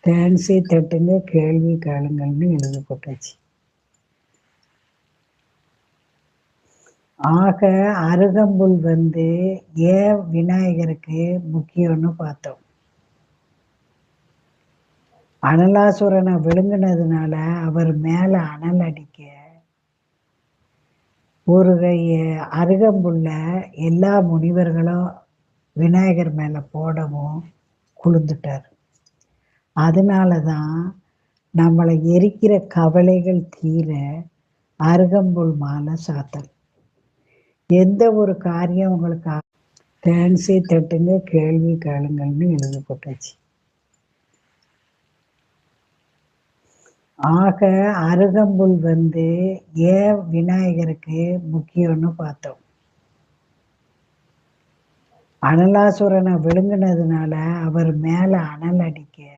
டான்ஸை தட்டுங்க, கேள்வி கேளுங்கள்னு எழுதி போட்டாச்சு. ஆக அருகம்புல் ஏன் விநாயகருக்கு முக்கியம்னு பார்த்தோம். அனலாசுரனை விழுங்கினதுனால அவர் மேல அனல் அடிக்க ஒரு அருகம்புல்ல எல்லா முனிவர்களும் விநாயகர் மேல போடவும் குளிர்ந்துட்டார். அதனால தான் நம்மளை எரிக்கிற கவலைகள் தீர அருகம்புல் மாலை சாத்தல். எந்த ஒரு காரியம் உங்களுக்கு டான்ஸை தட்டுங்க, கேள்வி கேளுங்கள்னு எழுதி போட்டாச்சு. ஆக அருகம்புல் ஏன் விநாயகருக்கு முக்கியம்னு பார்த்தோம். அனலாசுரனை விழுங்கினதுனால அவர் மேல அனல் அடிக்க